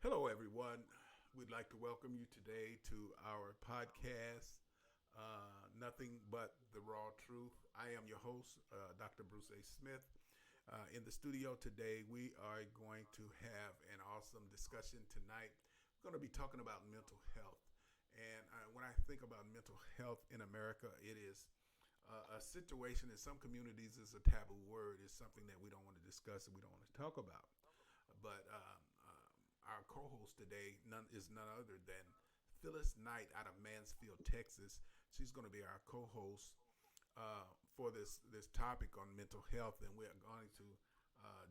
Hello, everyone. We'd like to welcome you today to our podcast, Nothing But the Raw Truth. I am your host, Dr. Bruce A. Smith. In the studio today, we are going to have an awesome discussion tonight. We're going to be talking about mental health. And when I think about mental health in America, it is a situation in some communities is a taboo word. It's something that we don't want to discuss and we don't want to talk about. But our co-host today is none other than Phyllis Knight out of Mansfield, Texas. She's going to be our co-host for this topic on mental health, and we're going to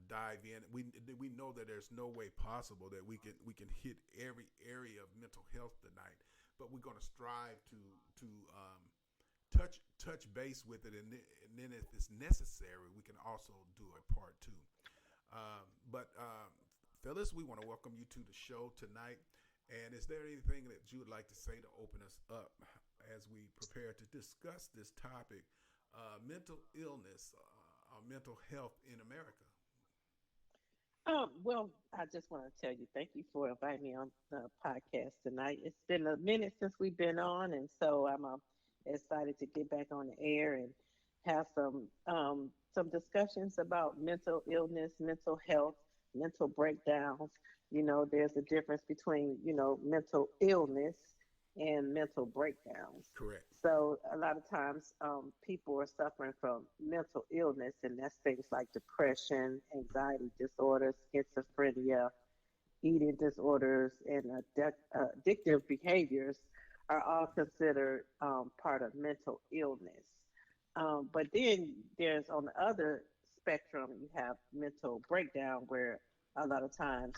dive in. We know that there's no way possible that we can hit every area of mental health tonight, but we're going to strive to touch base with it, and then if it's necessary, we can also do a part two. But Phyllis, we want to welcome you to the show tonight. And is there anything that you would like to say to open us up as we prepare to discuss this topic, mental illness, mental health in America? Well, I just want to tell you, thank you for inviting me on the podcast tonight. It's been a minute since we've been on, and so I'm excited to get back on the air and have some discussions about mental illness, mental health, mental breakdowns. There's a difference between mental illness and mental breakdowns. Correct. So a lot of times people are suffering from mental illness, and that's things like depression, anxiety disorders, schizophrenia, eating disorders, and addictive behaviors are all considered part of mental illness. But then there's on the other spectrum, you have mental breakdown, where a lot of times,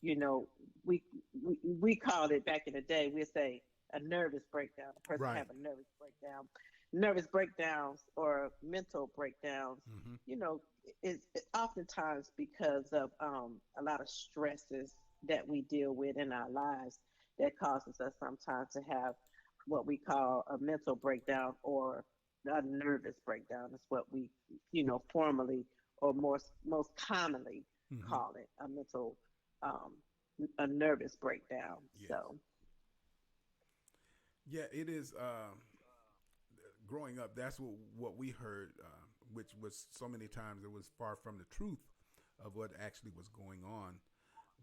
you know, we called it back in the day. We say a nervous breakdown. A person Right. have a nervous breakdown. Nervous breakdowns or mental breakdowns, Mm-hmm. is oftentimes because of a lot of stresses that we deal with in our lives that causes us sometimes to have what we call a mental breakdown or a nervous breakdown is what we, formally or most commonly Mm-hmm. call it um, a nervous breakdown. Yes. So, Yeah, it is. Growing up, that's what we heard, which was so many times it was far from the truth of what actually was going on.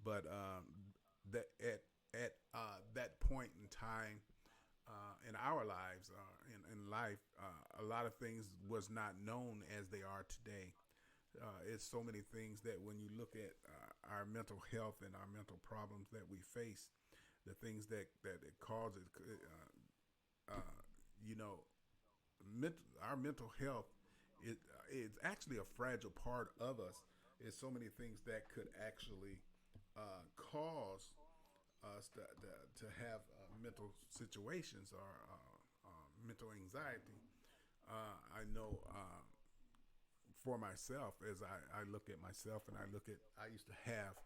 But that at that point in time in our lives, in life, a lot of things was not known as they are today. It's so many things that when you look at our mental health and our mental problems that we face, the things that it causes, you know, our mental health it's actually a fragile part of us. It's so many things that could actually cause us to have mental situations or mental anxiety. I know for myself, as I look at myself and I used to have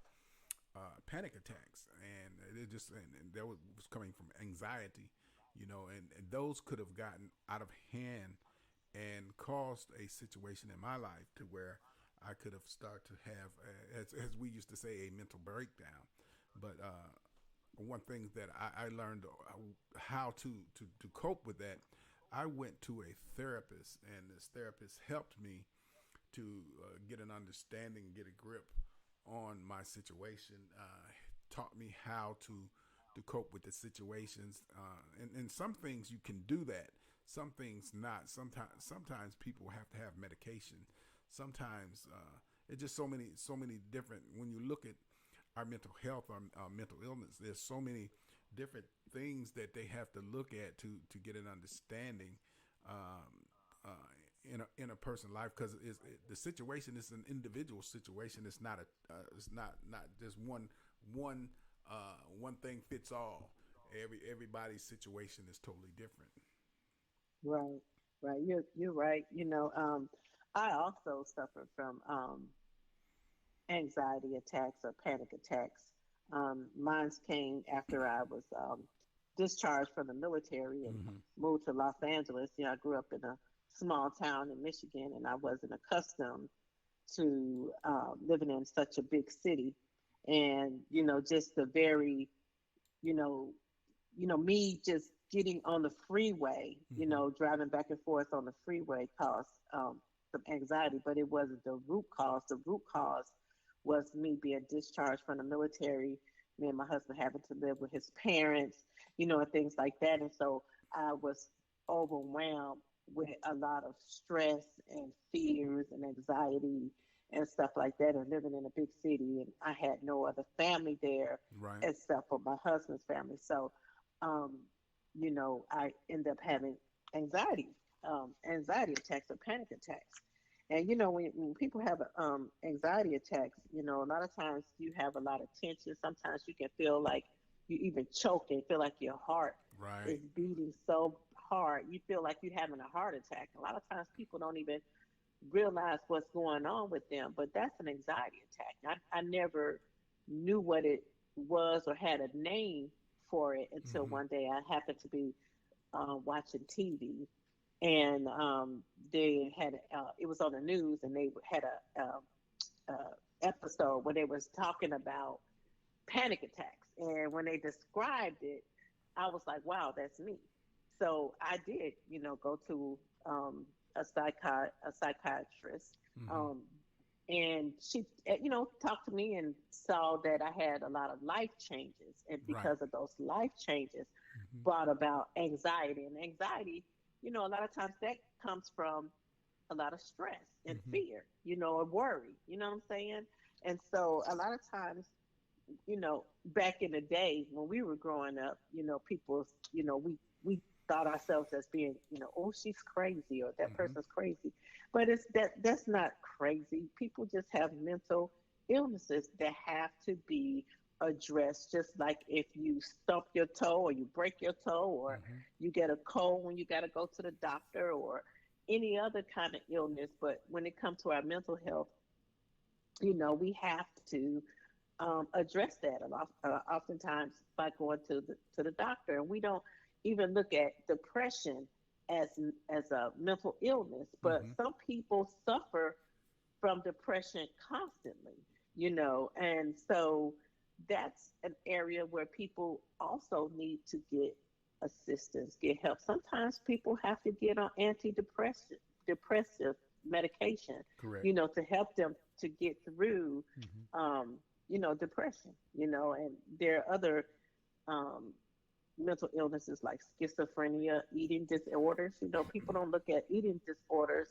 panic attacks, and it just and that was coming from anxiety, and those could have gotten out of hand and caused a situation in my life to where I could have started to have, as we used to say, a mental breakdown. But one thing that I learned how to cope with that, I went to a therapist, and this therapist helped me to get an understanding, get a grip on my situation, taught me how to cope with the situations. And some things you can do that. Some things not. Sometimes people have to have medication. Sometimes it's just so many different. When you look at our mental health, our mental illness, there's so many different things that they have to look at to get an understanding. Uh, in a person's life, because the situation is an individual situation. It's not not just one thing fits all. Everybody's situation is totally different. right, right, you're right. I also suffer from anxiety attacks or panic attacks. Mine came after I was discharged from the military and Mm-hmm. moved to Los Angeles. I grew up in a small town in Michigan, and I wasn't accustomed to living in such a big city. and just the very, you know, me just getting on the freeway, Mm-hmm. driving back and forth on the freeway caused some anxiety, but it wasn't the root cause. The root cause was me being discharged from the military, me and my husband having to live with his parents, and things like that. And so I was overwhelmed with a lot of stress and fears and anxiety and stuff like that, and living in a big city. And I had no other family there Right. except for my husband's family. So, um, I end up having anxiety, anxiety attacks or panic attacks. And when people have anxiety attacks, a lot of times you have a lot of tension. Sometimes you can feel like you even choke and feel like your heart Right. is beating so hard. You feel like you're having a heart attack. A lot of times people don't even realize what's going on with them, but that's an anxiety attack. I never knew what it was or had a name for it until Mm-hmm. one day I happened to be watching TV, and they had it was on the news, and they had a episode where they was talking about panic attacks, and when they described it, I was like, wow, that's me. So I did, go to a psychiatrist, Mm-hmm. um, and she, talked to me and saw that I had a lot of life changes, and Right. because of those life changes, Mm-hmm. brought about anxiety. And anxiety, a lot of times that comes from a lot of stress and Mm-hmm. fear, or worry. You know what I'm saying? And so a lot of times, back in the day when we were growing up, people, we thought ourselves as being, oh, she's crazy or that Mm-hmm. person's crazy. But that's not crazy. People just have mental illnesses that have to be addressed. Just like if you stump your toe or you break your toe or Mm-hmm. you get a cold when you got to go to the doctor or any other kind of illness. But when it comes to our mental health, we have to address that a lot, oftentimes by going to the doctor. And we don't even look at depression as as a mental illness, but Mm-hmm. some people suffer from depression constantly, and so that's an area where people also need to get assistance, get help. Sometimes people have to get on depressive medication, Correct. to help them to get through, Mm-hmm. um, depression, and there are other um, mental illnesses like schizophrenia, eating disorders. People don't look at eating disorders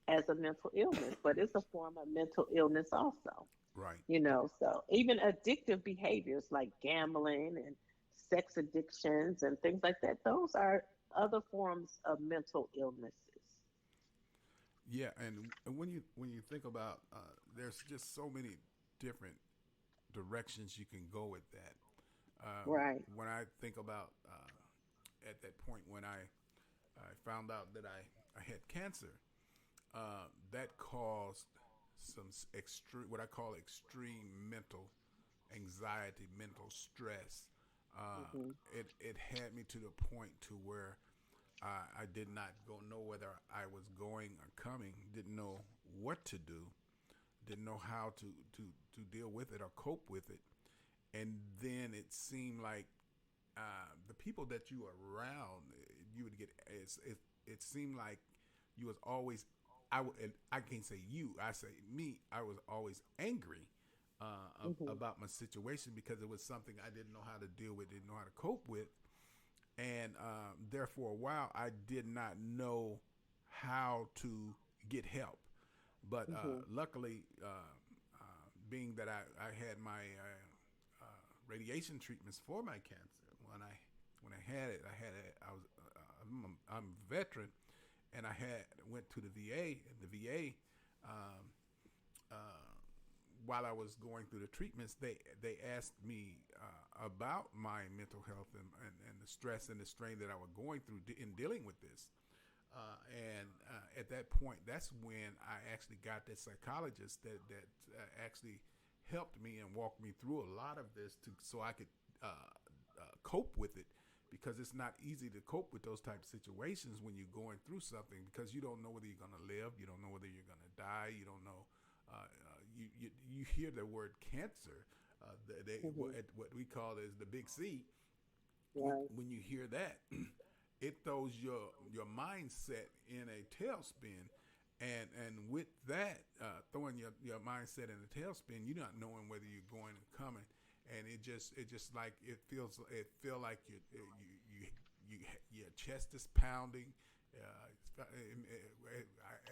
as a mental illness, but it's a form of mental illness also. Right. So even addictive behaviors like gambling and sex addictions and things like that, those are other forms of mental illnesses. Yeah, and when you think about, there's just so many different directions you can go with that. Right. When I think about, at that point when I found out that I had cancer, that caused some extreme, what I call extreme mental anxiety, mental stress. Hmm. It had me to the point to where I did not go know whether I was going or coming, didn't know what to do, didn't know how to deal with it or cope with it. And then it seemed like the people that you were around, you would get. It seemed like you was always. And I can't say you. I say me. I was always angry Hmm. about my situation because it was something I didn't know how to deal with, didn't know how to cope with, and there for a while I did not know how to get help. But Hmm. luckily, being that I had my radiation treatments for my cancer, when I had it, I was I'm a veteran, and I had went to the VA, and the VA. Um, uh, while I was going through the treatments, they asked me about my mental health and the stress and the strain that I was going through in dealing with this. And at that point, that's when I actually got that psychologist that actually helped me and walked me through a lot of this so I could cope with it, because it's not easy to cope with those type of situations when you're going through something, because you don't know whether you're going to live, you don't know whether you're going to die, you don't know. You hear the word cancer, Mhm. What we call is the big C. Right. When you hear that, it throws your mindset in a tailspin, and with that, throwing your mindset in a tailspin, you're not knowing whether you're going and coming, and it just like it feel like you your chest is pounding.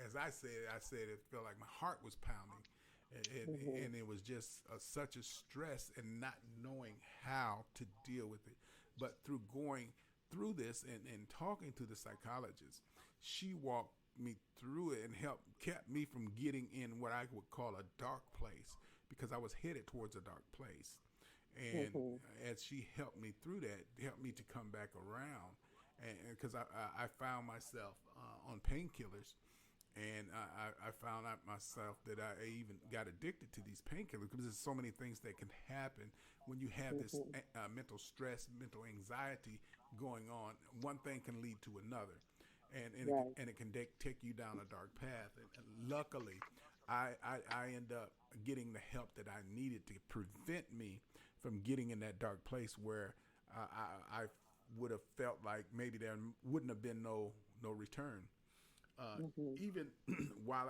As I said it felt like my heart was pounding, Mhm. and it was just such a stress and not knowing how to deal with it. But through going through this and talking to the psychologist, she walked me through it and helped kept me from getting in what I would call a dark place, because I was headed towards a dark place. And Mhm. as she helped me through that, helped me to come back around, and because I found myself on painkillers, and I found out myself that I even got addicted to these painkillers, because there's so many things that can happen when you have this Mhm. mental stress, mental anxiety going on. One thing can lead to another, Right. and it can take you down a dark path. And luckily, I end up getting the help that I needed to prevent me from getting in that dark place where I would have felt like maybe there wouldn't have been no return. uh, Mhm. Even while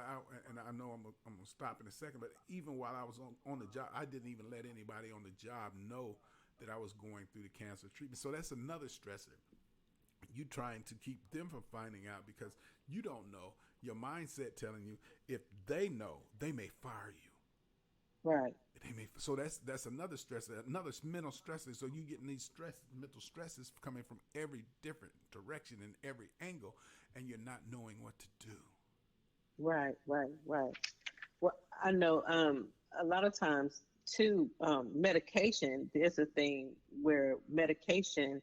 and I know I'm gonna stop in a second, but even while I was on the job, I didn't even let anybody on the job know that I was going through the cancer treatment. So that's another stressor. You trying to keep them from finding out, because you don't know. Your mindset telling you, if they know, they may fire you. Right. They may, so that's another stressor, another mental stressor. So you getting these mental stresses coming from every different direction and every angle, and you're not knowing what to do. Right. Right. Right. Well, I know a lot of times too, medication, there's a thing where medication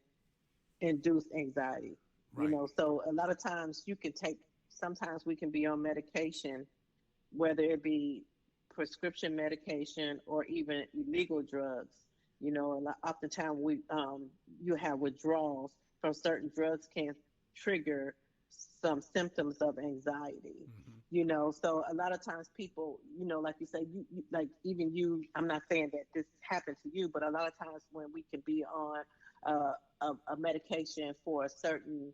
induce anxiety. Right. So a lot of times you can take, sometimes we can be on medication, whether it be prescription medication or even illegal drugs. Oftentimes you have withdrawals from certain drugs can trigger some symptoms of anxiety. Mm-hmm. So a lot of times people, like you say, like even you, I'm not saying that this happened to you, but a lot of times when we can be on uh, a medication for a certain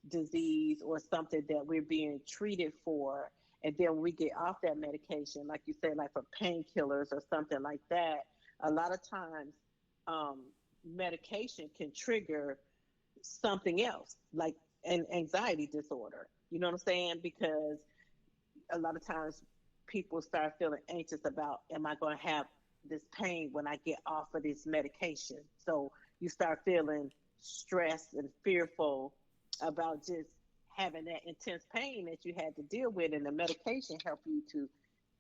disease or something that we're being treated for, and then we get off that medication, like you said, like for painkillers or something like that, a lot of times medication can trigger something else, like an anxiety disorder. You know what I'm saying? Because a lot of times people start feeling anxious about, am I going to have this pain when I get off of this medication? So you start feeling stressed and fearful about just having that intense pain that you had to deal with, and the medication help you to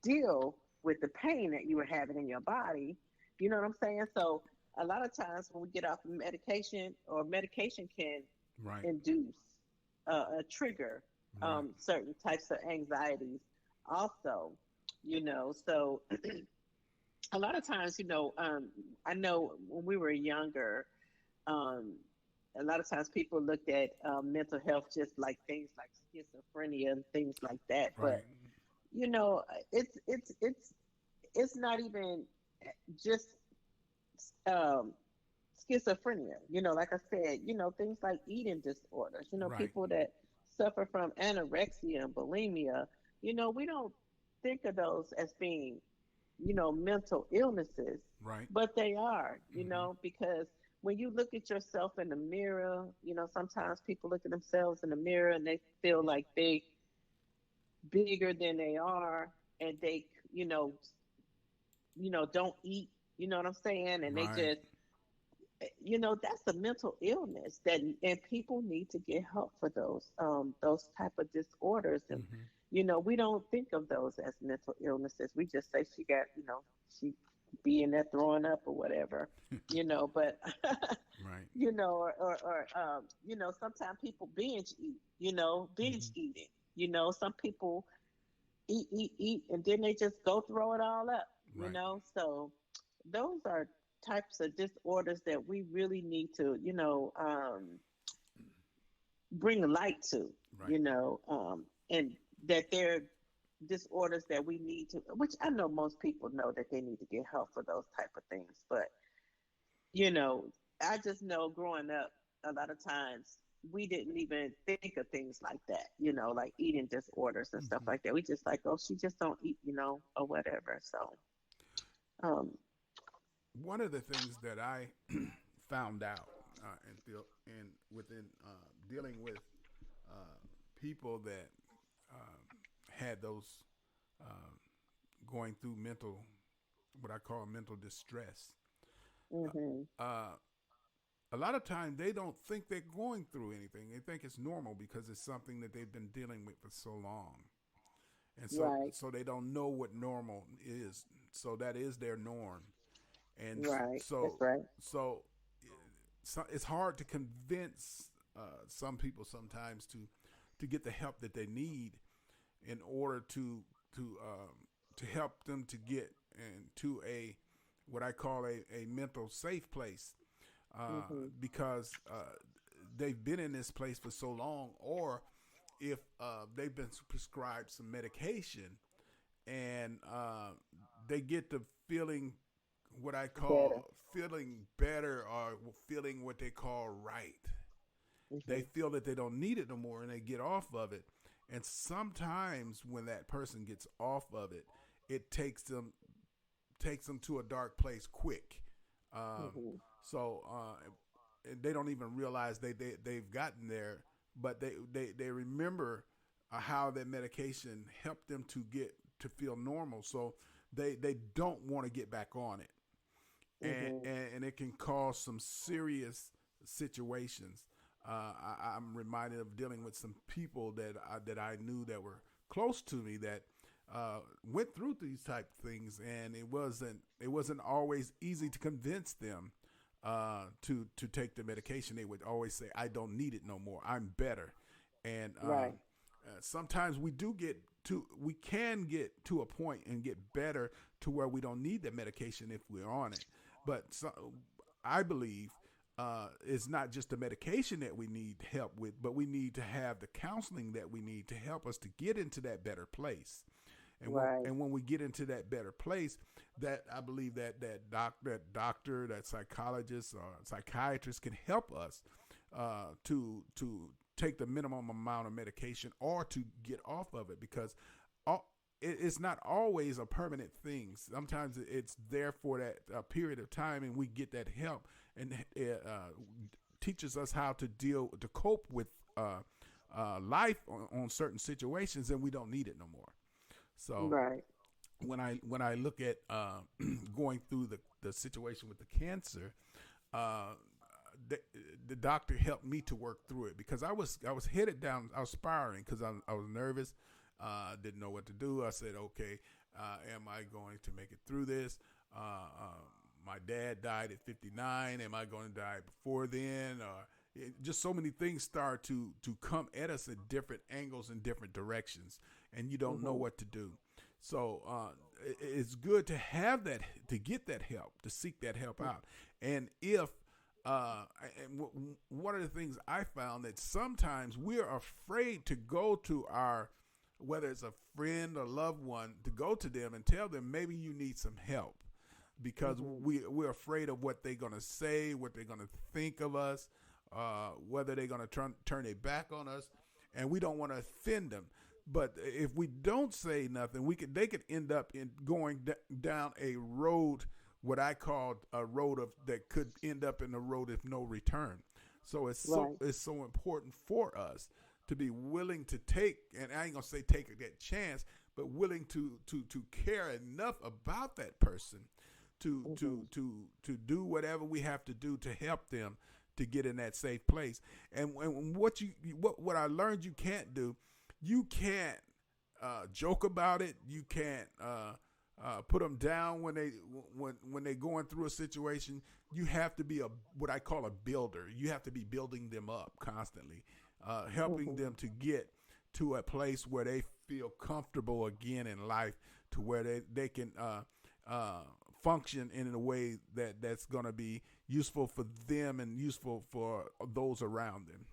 deal with the pain that you were having in your body. You know what I'm saying? So a lot of times when we get off of medication, or medication can Right. induce a trigger Right. certain types of anxieties also. So a lot of times, I know when we were younger, um, a lot of times people looked at mental health just like things like schizophrenia and things like that. But Right. you know, it's it's it's it's not even just um, schizophrenia. Like I said, things like eating disorders. Right. People that suffer from anorexia and bulimia. We don't think of those as being, mental illnesses, Right. but they are. Mm-hmm. Because when you look at yourself in the mirror, sometimes people look at themselves in the mirror and they feel like they bigger than they are, and they, don't eat. You know what I'm saying? And they Right. just, that's a mental illness, that and people need to get help for those type of disorders. And Mm-hmm. we don't think of those as mental illnesses. We just say she got, she being there throwing up or whatever. But Right. sometimes people binge eat, binge Mm-hmm. eating. Some people eat, and then they just go throw it all up. Right. So those are types of disorders that we really need to, bring light to, Right. and that they're disorders that we need to, which I know most people know that they need to get help for those type of things, but you know, I just know growing up, a lot of times we didn't even think of things like that, like eating disorders and stuff Hmm. like that. We just like, oh, she just don't eat, or whatever. So, um, One of the things that I found out within dealing with uh, people that had those going through what I call mental distress. mhm, Uh, a lot of time they don't think they're going through anything. They think it's normal because it's something that they've been dealing with for so long, and right, so they don't know what normal is. So that is their norm, and right, that's so right. so, it's hard to convince some people sometimes to get the help that they need in order to to help them to get into a what I call a mental safe place, Mhm, because they've been in this place for so long, or if they've been prescribed some medication and they get to feeling what I better. call feeling better, or feeling what they call right. They Mhm, feel that they don't need it no more and they get off of it. And sometimes when that person gets off of it, it takes them to a dark place quick. Um, mhm, so they don't even realize they've gotten there, but they remember how that medication helped them to get to feel normal. So they don't want to get back on it, mhm, and it can cause some serious situations. I'm reminded of dealing with some people that I knew that were close to me that went through these type of things, and it wasn't always easy to convince them to take the medication. They would always say, "I don't need it no more. I'm better," and right, sometimes we can get to a point and get better to where we don't need the medication if we're on it. But I believe it's not just the medication that we need help with, but we need to have the counseling that we need to help us to get into that better place. right, And when we get into that better place, that I believe that doctor, that psychologist or psychiatrist can help us to take the minimum amount of medication or to get off of it, because it's not always a permanent thing. Sometimes it's there for that period of time, and we get that help, and it teaches us how to cope with life on certain situations, and we don't need it no more. So right. when I look at going through the situation with the cancer, uh, the, the doctor helped me to work through it, because I was headed down, I was spiraling because I was nervous, didn't know what to do. I said, okay, am I going to make it through this? My dad died at 59. Am I going to die before then? Just so many things start to come at us at different angles and different directions, and you don't know Mhm, what to do. So it's good to have that, to get that help, to seek that help out. And if one of the things I found that sometimes we're afraid to go to our, whether it's a friend or loved one, to go to them and tell them maybe you need some help, because mhm, we're afraid of what they're gonna say, what they're gonna think of us, whether they're gonna turn their back on us, and we don't want to offend them. But if we don't say nothing, they could end up in going down a road, what I call a road of that could end up in a road of no return. So right, it's so important for us to be willing to take, and I ain't gonna say take that chance, but willing to care enough about that person mhm, to do whatever we have to do to help them to get in that safe place. And what I learned you can't do, you can't joke about it. You can't put them down when they're going through a situation. You have to be a what I call a builder. You have to be building them up constantly, helping mhm, them to get to a place where they feel comfortable again in life, to where they can uh, function in a way that's going to be useful for them and useful for those around them.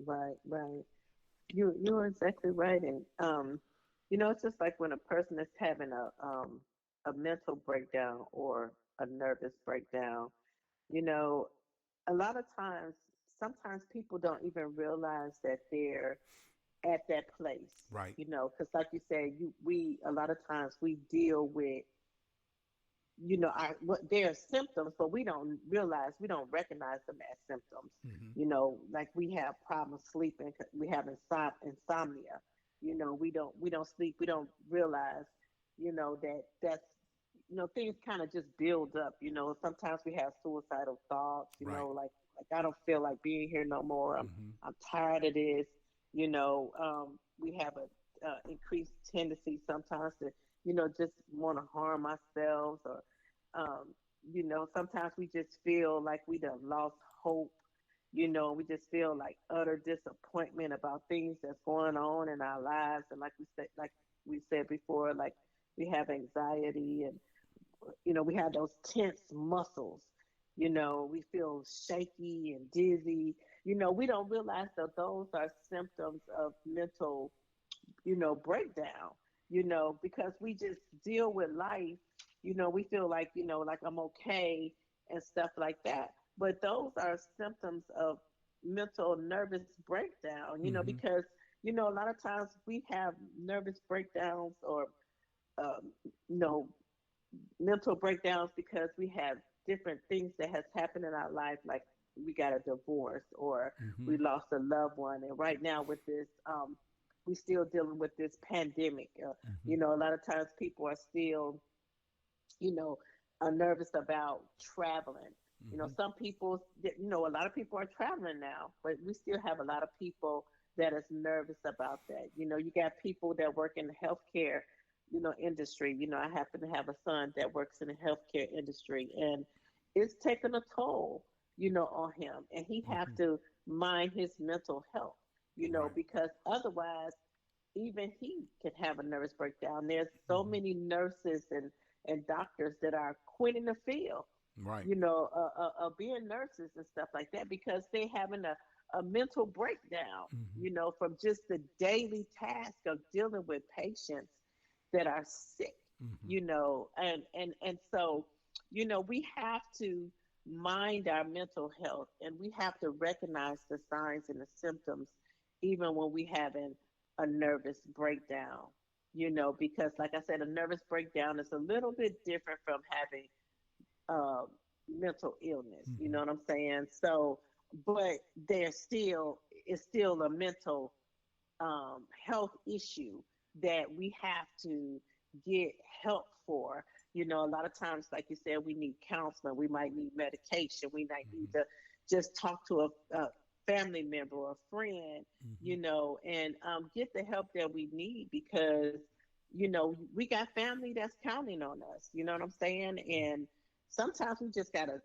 right, right. You're exactly right, and It's just like when a person is having a mental breakdown or a nervous breakdown. You know, a lot of times, sometimes people don't even realize that they're at that place. Right. Because like you said, we a lot of times we deal with our what their symptoms, but we don't recognize them as symptoms. Mm-hmm. Like we have problems sleeping, we have insomnia. We don't sleep. We don't realize, that's things kind of just build up. Sometimes we have suicidal thoughts. Right. Like I don't feel like being here no more. I'm Mm-hmm. I'm tired of this. We have a increased tendency sometimes to just want to harm ourselves, or um, sometimes we just feel like we done lost hope. We just feel like utter disappointment about things that's going on in our lives. And like we said before, like we have anxiety, and we have those tense muscles. We feel shaky and dizzy. We don't realize that those are symptoms of mental, breakdown, because we just deal with life. We feel like I'm okay and stuff like that. But those are symptoms of mental nervous breakdown, Mm-hmm. because, a lot of times we have nervous breakdowns or, um, you know, mental breakdowns because we have different things that has happened in our life, like we got a divorce or Mm-hmm. we lost a loved one. And right now with this, we still dealing with this pandemic. Mm-hmm. A lot of times people are still, you know, are nervous about traveling. Mm-hmm. Some people, a lot of people are traveling now, but we still have a lot of people that is nervous about that. You got people that work in the healthcare, industry. I happen to have a son that works in the healthcare industry, and it's taking a toll, on him, and he have Mm-hmm. to mind his mental health, Right. because otherwise even he can have a nervous breakdown. There's so Mm-hmm. many nurses and doctors that are quitting the field, Right. being nurses and stuff like that because they're having a mental breakdown, Mm-hmm. from just the daily task of dealing with patients that are sick, Mm-hmm. and so, we have to mind our mental health, and we have to recognize the signs and the symptoms even when we having a nervous breakdown, because like I said, a nervous breakdown is a little bit different from having uh, mental illness. You Mm-hmm. know what I'm saying? So, but it's still a mental health issue that we have to get help for. A lot of times, like you said, we need counseling, we might need medication, we might need Mm-hmm. to just talk to a family member or a friend, Mm-hmm. and get the help that we need because, we got family that's counting on us. You know what I'm saying? And sometimes we just got to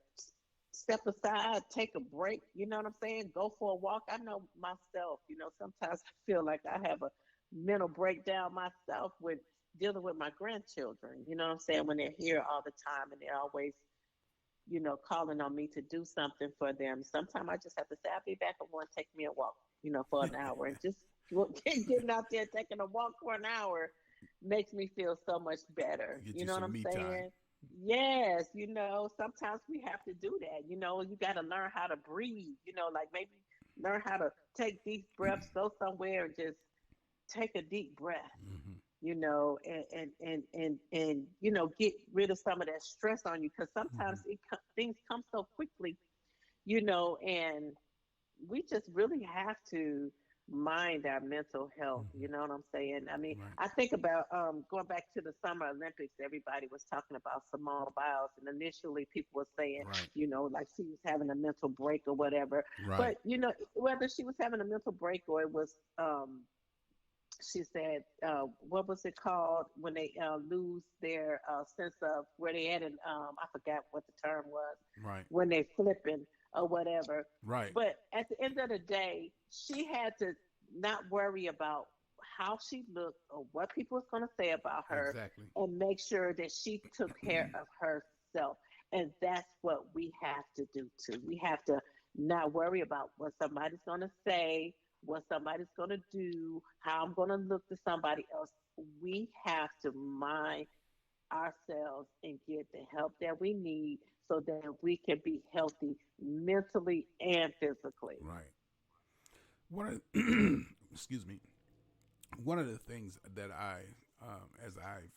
step aside, take a break, you know what I'm saying? Go for a walk. I know myself, sometimes I feel like I have a mental breakdown myself with dealing with my grandchildren, you know what I'm saying? When they're here all the time and they're always, calling on me to do something for them. Sometimes I just have to say, I'll be back. I want to take me a walk, for an hour, and just getting out there taking a walk for an hour makes me feel so much better. Get You you know what some I'm me time. saying? Yes, sometimes we have to do that. You got to learn how to breathe, like maybe learn how to take deep breaths, go somewhere and just take a deep breath, Mm-hmm. and get rid of some of that stress on you because sometimes Mm-hmm. things come so quickly, and we just really have to mind our mental health. Mm-hmm. You know what I'm saying? I mean, Right. I think about going back to the Summer Olympics. Everybody was talking about Simone Biles, and initially people were saying, Right. like she was having a mental break or whatever. Right. But whether she was having a mental break or it was, she said, what was it called when they lose their sense of where they at? And I forgot what the term was Right. when they flipping or whatever. Right. But at the end of the day, she had to not worry about how she looked or what people was going to say about her, Exactly. and make sure that she took care of herself. And that's what we have to do too. We have to not worry about what somebody's going to say, what somebody's going to do, how I'm going to look to somebody else. We have to mind ourselves and get the help that we need so that we can be healthy mentally and physically. Right. One of excuse me. One of the things that as I've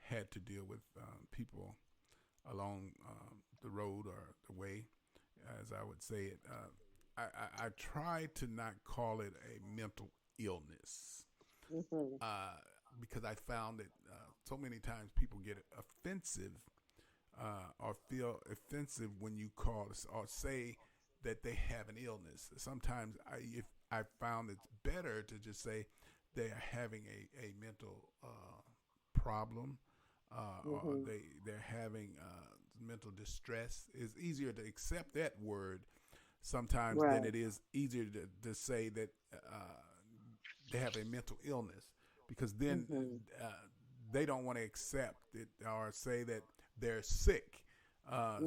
had to deal with people along the road or the way, as I would say it, I try to not call it a mental illness Mhm. uh, because I found that so many times people get offensive or feel offensive when you call or say that they have an illness. Sometimes if I found it's better to just say they are having a mental problem or Mhm. they're having mental distress. It's easier to accept that word sometimes than Right. it is easier to say that they have a mental illness because then Mhm. uh, they don't want to accept it or say that they're sick.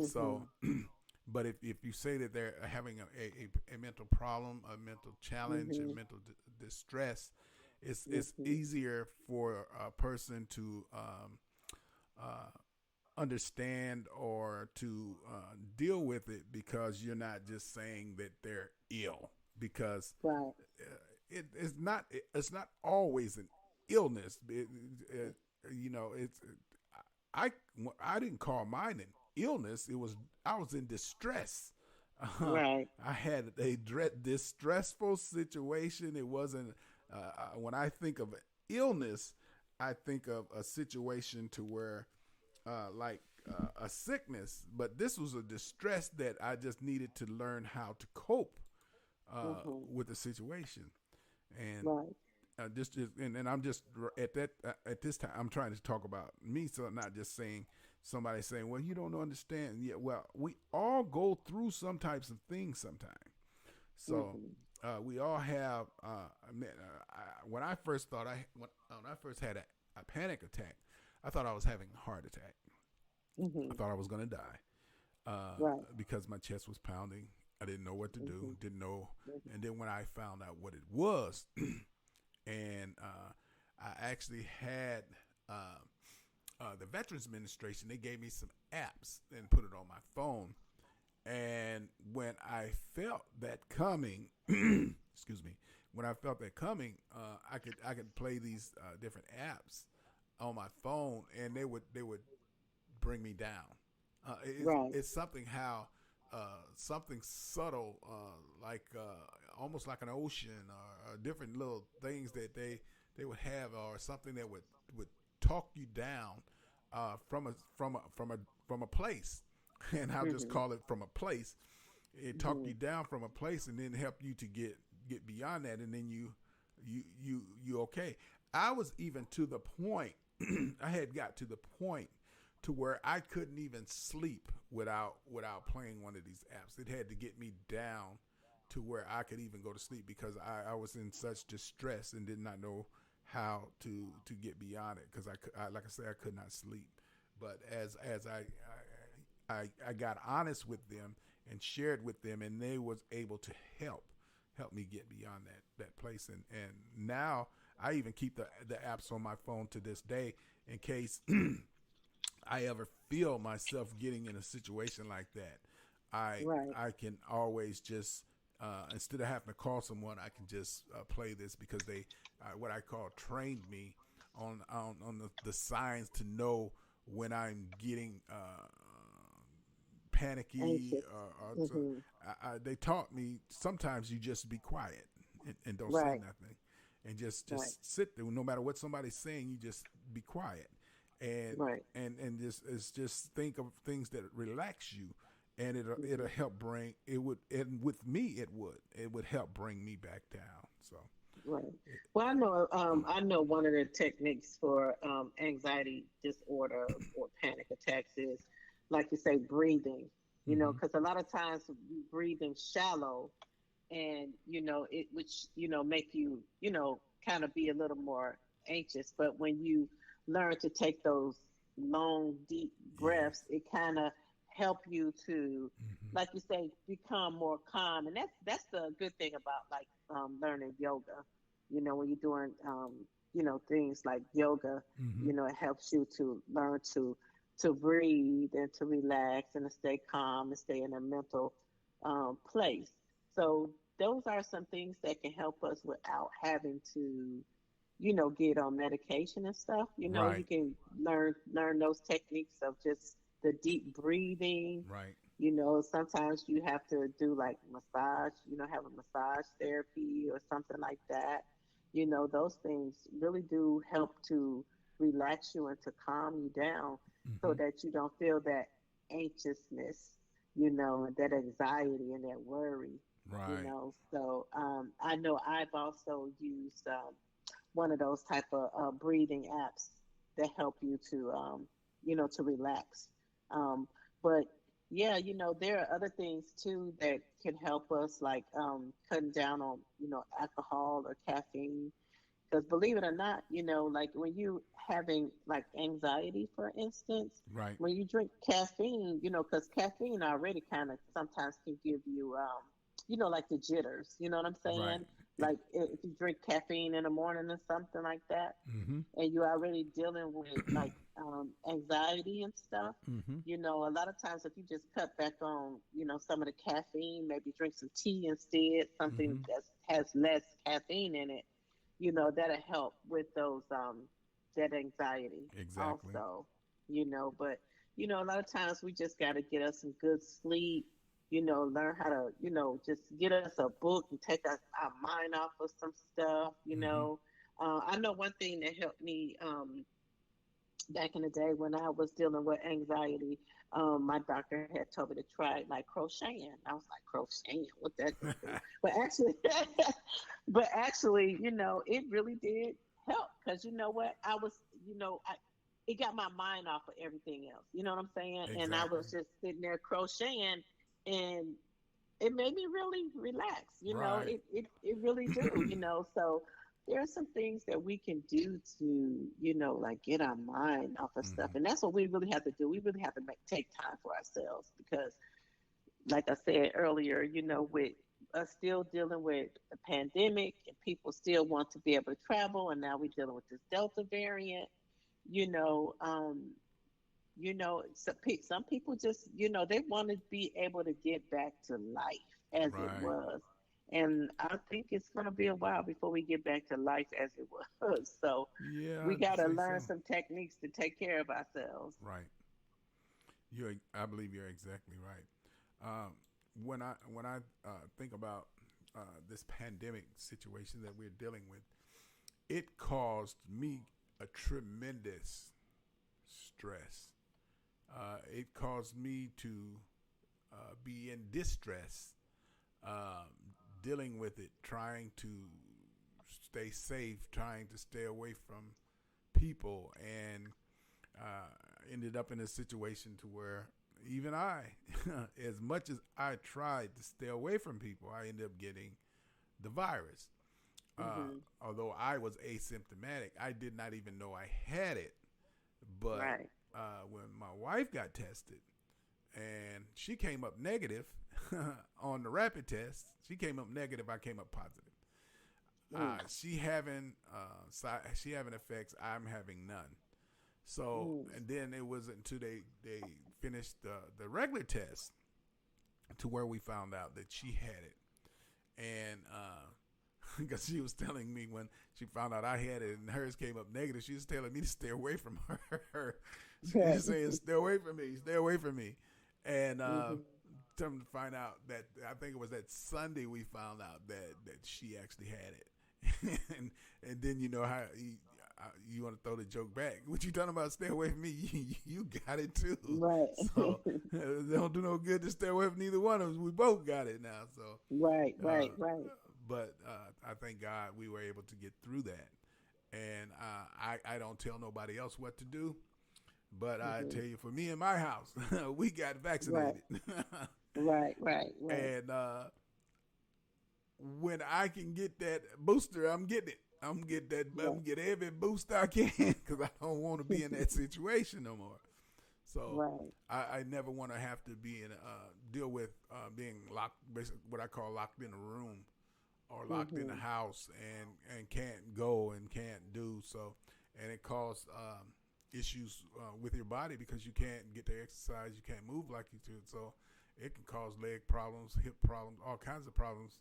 So, Mhm. but if you say that they're having a mental problem, a mental challenge, a Mhm. mental distress, it's Mhm. easier for a person to uh, understand or to deal with it because you're not just saying that they're ill because Right. it's not always an illness. You know, I I didn't call mine an illness. It was I was in distress. Right. I had this stressful situation. It wasn't when I think of illness, I think of a situation to where like a sickness, but this was a distress that I just needed to learn how to cope Mhm. with the situation. And Right. and I'm just at that at this time I'm trying to talk about me, so not just saying somebody saying, well, you don't understand. Yeah, well, we all go through some types of things sometimes. So Mhm. we all have. When I first thought when I first had a panic attack, I thought I was having a heart attack. I Mhm. thought I was going to die Right. because my chest was pounding. I didn't know what to do. Mhm. Didn't know. Mhm. And then when I found out what it was, and I actually had the Veterans Administration. They gave me some apps and put it on my phone. And when I felt that coming, excuse me, when I felt that coming, I could play these different apps on my phone, and they would bring me down. Right. It's something how something subtle, like almost like an ocean or different little things that they would have, or something that would talk you down from a place, and I'll just Mhm. call it from a place. It talk you Mhm. down from a place, and then help you to get beyond that, and then you okay. I was even to the point. I had got to the point to where I couldn't even sleep without playing one of these apps. It had to get me down to where I could even go to sleep because I was in such distress and did not know how to get beyond it because like I said, I could not sleep. But as I got honest with them and shared with them, and they was able to help me get beyond that place. And now I even keep the apps on my phone to this day in case I ever feel myself getting in a situation like that. I Right. I can always just instead of having to call someone, I can just play this because they what I call trained me on the signs to know when I'm getting panicky Anxious. or Mhm. they taught me sometimes you just be quiet and don't say Right. nothing and just Right. just sit there no matter what somebody's saying, you just be quiet and Right. and just think of things that relax you, and it'll Mhm. help bring it would and with me it would help bring me back down. So Right. it, Well, I know one of the techniques for anxiety disorder or panic attacks is, like you say, breathing. You know, mm-hmm, because a lot of times we breathing shallow, and it which make you kind of be a little more anxious. But when you learn to take those long, deep yes, breaths, it kind of help you to, Mm-hmm. like you say, become more calm. And that's the good thing about like learning yoga. When you're doing things like yoga, Mm-hmm. it helps you to learn to breathe and to relax and to stay calm and stay in a mental place. So those are some things that can help us without having to get on medication and stuff. You Right. can learn those techniques of just the deep breathing. Right. Sometimes you have to do like massage, have a massage therapy or something like that. Those things really do help to relax you and to calm you down so Mm-hmm. that you don't feel that anxiousness, and that anxiety and that worry. Right. So I know I've also used one of those type of breathing apps that help you to relax. But yeah, there are other things too that can help us, like cutting down on, alcohol or caffeine. Because believe it or not, like when you having like anxiety, for instance, Right. when you drink caffeine, because caffeine already kind of sometimes can give you, like the jitters. You know what I'm Right. saying? It, Like if you drink caffeine in the morning or something like that, mm-hmm. and you're already dealing with like anxiety and stuff, Mm-hmm. a lot of times if you just cut back on, some of the caffeine, maybe drink some tea instead, something Mm-hmm. that has less caffeine in it, that'll help with those that anxiety Exactly. also. But a lot of times we just got to get us some good sleep, learn how to, just get us a book and take our mind off of some stuff. Mm-hmm. I know one thing that helped me back in the day when I was dealing with anxiety. My doctor had told me to try like crocheting. I was like, crocheting, what that gonna do? But actually, it really did help, because you know what? I was, it got my mind off of everything else. You know what I'm saying? And I Exactly. was just sitting there crocheting, and it made me really relax. Right. It really do. So there are some things that we can do to, like get our mind off of stuff, Mm-hmm. and that's what we really have to do. We really have to take time for ourselves, because, like I said earlier, with us still dealing with the pandemic and people still want to be able to travel, and now we're dealing with this Delta variant. You know, um, some people just, they want to be able to get back to life as it Right. was. And I think it's going to be a while before we get back to life as it was. So Yeah, we I'd got to say learn so. some techniques to take care of ourselves. Right. I believe you're exactly right. Um, when I think about this pandemic situation that we're dealing with, it caused me a tremendous stress. It caused me to be in distress, dealing with it, trying to stay safe, trying to stay away from people, and ended up in a situation to where even I, as much as I tried to stay away from people, I ended up getting the virus. Hmm. Although I was asymptomatic, I did not even know I had it. But Right. when my wife got tested and she came up negative on the rapid test, she came up negative. I came up positive. Mm. She having effects. I'm having none. So, Mm. and then it was until they finished the regular test to where we found out that she had it. And because she was telling me when she found out I had it and hers came up negative, she was telling me to stay away from her. She Right. was saying, "Stay away from me, stay away from me." And Hmm. come to find out that I think it was that Sunday we found out that she actually had it. and then you know how you want to throw the joke back. What you talking about? Stay away from me. You got it too. Right. So it don't do no good to stay away from neither one of us. We both got it now. So, Right. uh, Right. Right. but I thank God we were able to get through that. And I don't tell nobody else what to do. But I Hmm. tell you, for me in my house, we got Right. vaccinated. Right. Right. Right. And when I can get that booster, I'm getting it. I'm Right. get every booster I can because I don't want to be in that situation no more. So Right. I never want to have to be in deal with being locked, basically what I call locked in a room or locked in the Mhm. house and can't go and can't do so, and it causes issues with your body because you can't get the exercise, you can't move like you should. So it can cause leg problems, hip problems, all kinds of problems.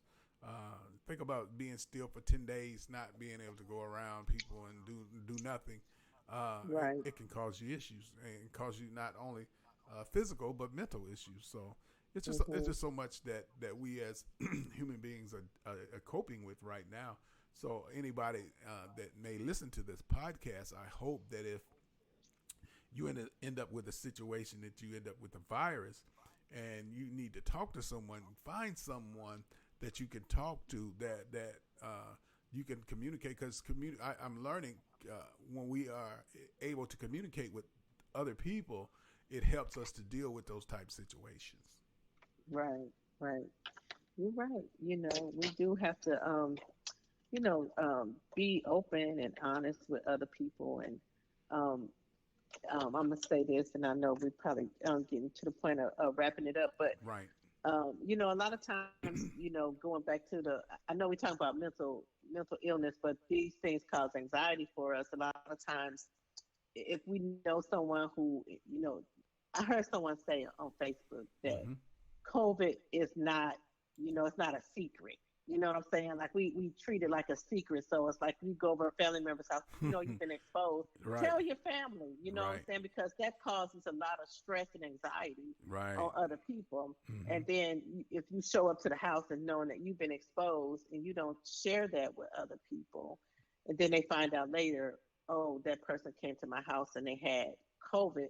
Think about being still for 10 days, not being able to go around people and do nothing. Right. It can cause you issues and cause you not only physical but mental issues. So it's Mhm. just so much that we as human beings are coping with right now. So anybody that may listen to this podcast, I hope that if you end up with a situation that you end up with a virus and you need to talk to someone, find someone that you can talk to that you can communicate, because I'm learning when we are able to communicate with other people, it helps us to deal with those type situations. Right. Right. You're right. We do have to be open and honest with other people. And um, I'm gonna say this, and I know we're probably getting to the point of wrapping it up, but Right. a lot of times, going back to I know we talk about mental illness, but these things cause anxiety for us. A lot of times, if we know someone who, I heard someone say on Facebook that Mm-hmm. COVID is not, it's not a secret. You know what I'm saying? Like we treat it like a secret. So it's like you go over a family member's house, you've been exposed. Right. Tell your family, you know what I'm Right. saying? Because that causes a lot of stress and anxiety Right. on other people. Mm-hmm. And then if you show up to the house and knowing that you've been exposed and you don't share that with other people, and then they find out later, oh, that person came to my house and they had COVID,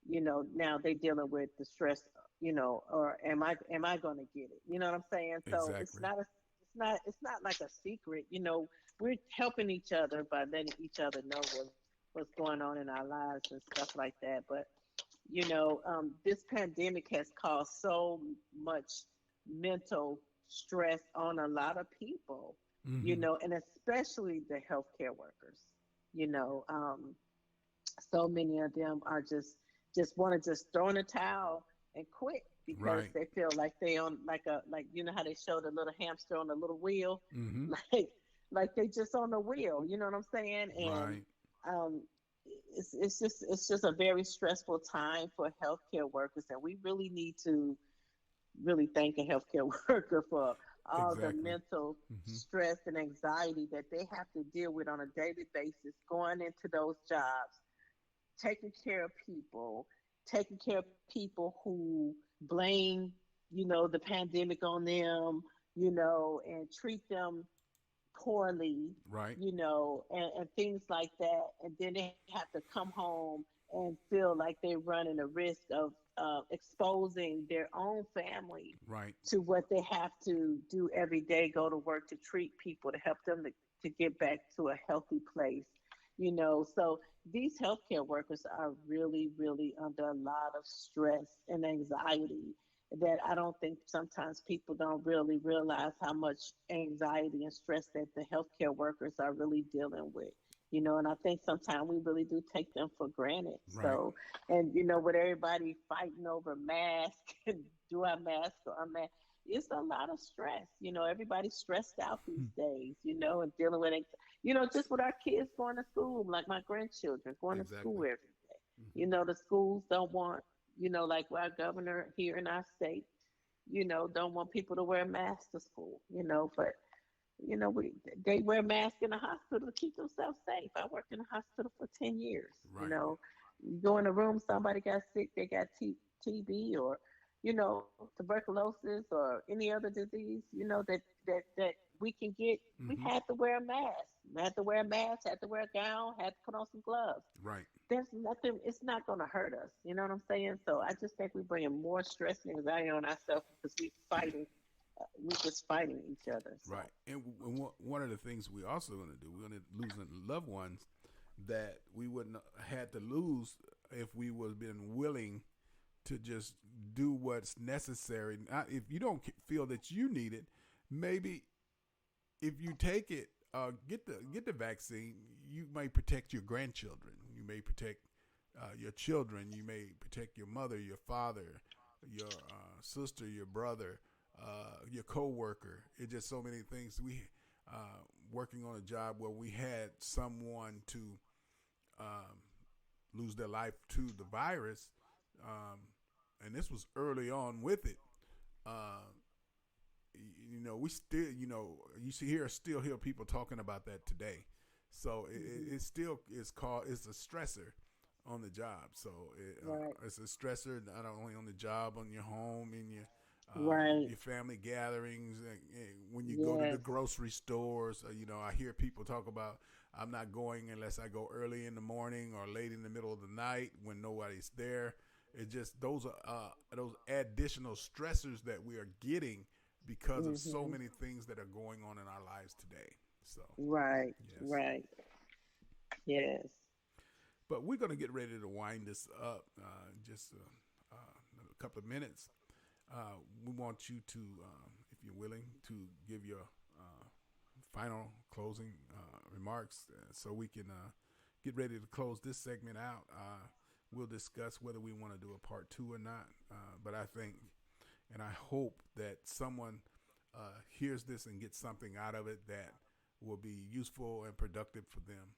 now they dealing with the stress, or am I going to get it? You know what I'm saying? So Exactly. it's not like a secret. We're helping each other by letting each other know what's going on in our lives and stuff like that. But this pandemic has caused so much mental stress on a lot of people, Mm-hmm. and especially the healthcare workers. You know, so many of them are just want to just throw in a towel and quit because Right. they feel like they on like how they show the little hamster on the little wheel, Mm-hmm. like like they just on the wheel. You know what I'm saying? And Right. um, it's just a very stressful time for healthcare workers, and we really need to really thank a healthcare worker for all the Exactly. mental Mm-hmm. stress and anxiety that they have to deal with on a daily basis, going into those jobs, taking care of people, taking care of people who blame, the pandemic on them, and treat them poorly, Right. and things like that. And then they have to come home and feel like they're running a risk of exposing their own family Right. to what they have to do every day, go to work to treat people, to help them to get back to a healthy place. So these healthcare workers are really, really under a lot of stress and anxiety that I don't think sometimes people don't really realize how much anxiety and stress that the healthcare workers are really dealing with. And I think sometimes we really do take them for granted. Right. So, and with everybody fighting over masks and do I mask or unmask, it's a lot of stress. Everybody's stressed out these days, and dealing with, just with our kids going to school, like my grandchildren going to school Exactly. every day. Mm-hmm. The schools don't want, like our governor here in our state, don't want people to wear masks to school, but we they wear masks in the hospital to keep themselves safe. I worked in a hospital for 10 years. Right. You go in a room, somebody got sick, they got TB or tuberculosis or any other disease, that we can get. We Mm-hmm. had to wear a mask. Had to wear a mask. Had to wear a gown. Had to put on some gloves. Right. There's nothing. It's not going to hurt us. You know what I'm saying? So I just think we're bringing more stress and anxiety on ourselves because we fighting. We're just fighting each other. So Right. And one of the things we also going to do, we're going to losing loved ones that we wouldn't had to lose if we was been willing to just do what's necessary. Not if you don't feel that you need it, maybe if you take it, get the vaccine, you may protect your grandchildren. You may protect your children. You may protect your mother, your father, your sister, your brother, your coworker. It's just so many things. We working on a job where we had someone to um, lose their life to the virus, um, and this was early on with it. Uh, we still, you see here still hear people talking about that today. So Hmm. it still is called, it's a stressor on the job. So Right. it's a stressor not only on the job, on your home, in Right. your family gatherings, when you go to the Yes. grocery stores. I hear people talk about, I'm not going unless I go early in the morning or late in the middle of the night when nobody's there. It's just those are those additional stressors that we are getting because of so Hmm. many things that are going on in our lives today. So, Right. yes. Right. Yes. But we're going to get ready to wind this up just a couple of minutes. We want you to, if you're willing, to give your final closing remarks so we can get ready to close this segment out. We'll discuss whether we want to do a part two or not. But I think and I hope that someone hears this and gets something out of it that will be useful and productive for them.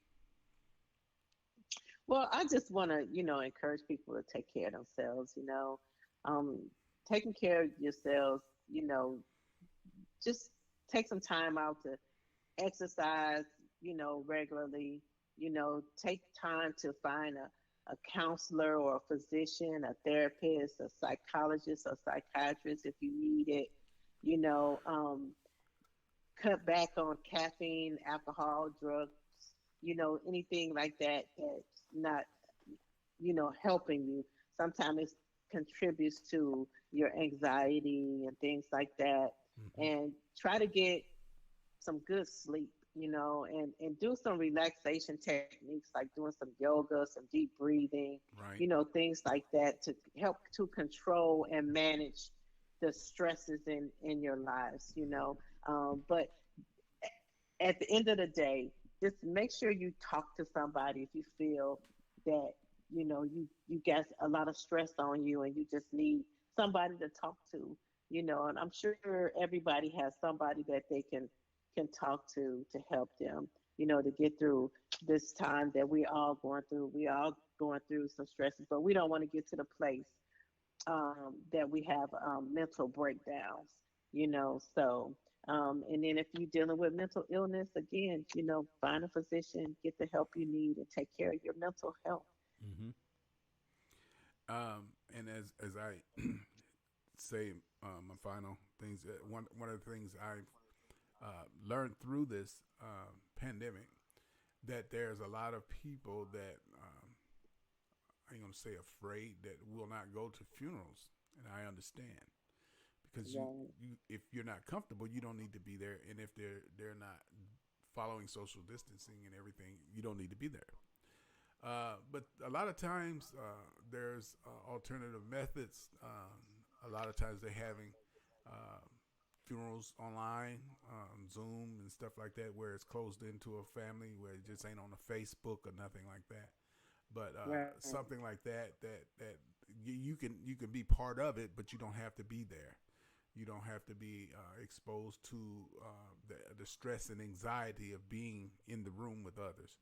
Well, I just want to, encourage people to take care of themselves, um, taking care of yourselves, just take some time out to exercise, regularly, take time to find a counselor or a physician, a therapist, a psychologist, or psychiatrist if you need it, you know, um, cut back on caffeine, alcohol, drugs, anything like that that's not, helping you. Sometimes it contributes to your anxiety and things like that. Mm-hmm. And try to get some good sleep, and do some relaxation techniques like doing some yoga, some deep breathing, Right. things like that to help to control and manage the stresses in your lives, but at the end of the day, just make sure you talk to somebody if you feel that you got a lot of stress on you and you just need somebody to talk to, and I'm sure everybody has somebody that they can talk to help them, to get through this time that we all going through. We all going through some stresses, but we don't want to get to the place that we have mental breakdowns, so and then if you're dealing with mental illness, again, find a physician, get the help you need, and take care of your mental health. Mm-hmm. And as I say, my final things, one of the things I've learned through this pandemic, that there's a lot of people that I ain't gonna say afraid, that will not go to funerals, and I understand because Right. you if you're not comfortable, you don't need to be there, and if they're not following social distancing and everything, you don't need to be there. But a lot of times there's alternative methods. A lot of times they're having uh, funerals online, Zoom and stuff like that, where it's closed into a family, where it just ain't on the Facebook or nothing like that. But Right. something like that you can be part of it, but you don't have to be there. You don't have to be exposed to the stress and anxiety of being in the room with others.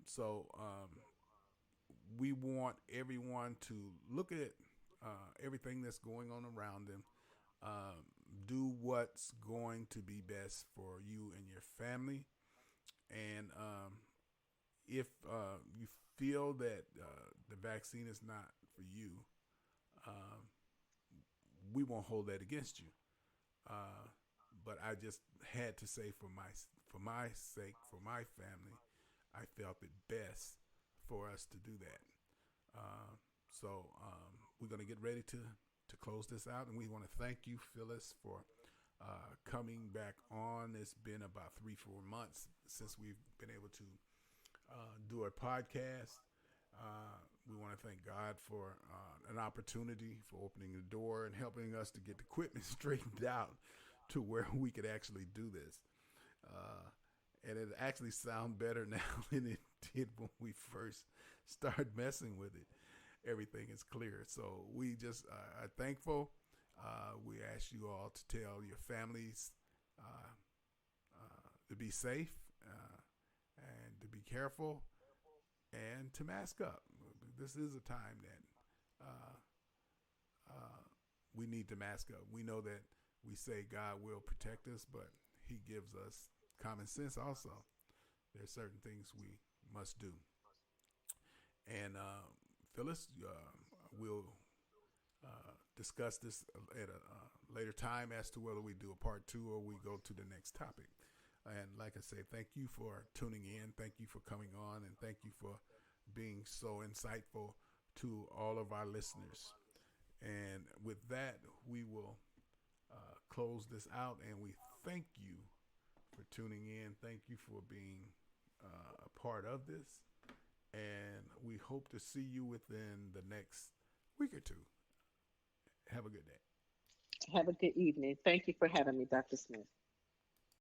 So we want everyone to look at everything that's going on around them. Um, do what's going to be best for you and your family. And if you feel that the vaccine is not for you, um, we won't hold that against you. Uh, but I just had to say, for my sake, for my family, I felt it best for us to do that. Uh, so we're going to get ready to close this out, and we want to thank you, Phyllis, for coming back on. It's been about 3-4 months since we've been able to do a podcast. We want to thank God for an opportunity, for opening the door and helping us to get the equipment straightened out to where we could actually do this. Uh, and it actually sounds better now than it did when we first start messing with it, everything is clear. So we just are thankful. We ask you all to tell your families uh, to be safe and to be careful and to mask up. This is a time that we need to mask up. We know that we say God will protect us, but He gives us common sense also. There are certain things we must do. And Phyllis, we'll discuss this at a later time as to whether we do a part two or we go to the next topic. And like I say, thank you for tuning in. Thank you for coming on, and thank you for being so insightful to all of our listeners. And with that, we will close this out. And we thank you for tuning in. Thank you for being a part of this. And we hope to see you within the next week or two. Have a good day. Have a good evening. Thank you for having me, Dr. Smith.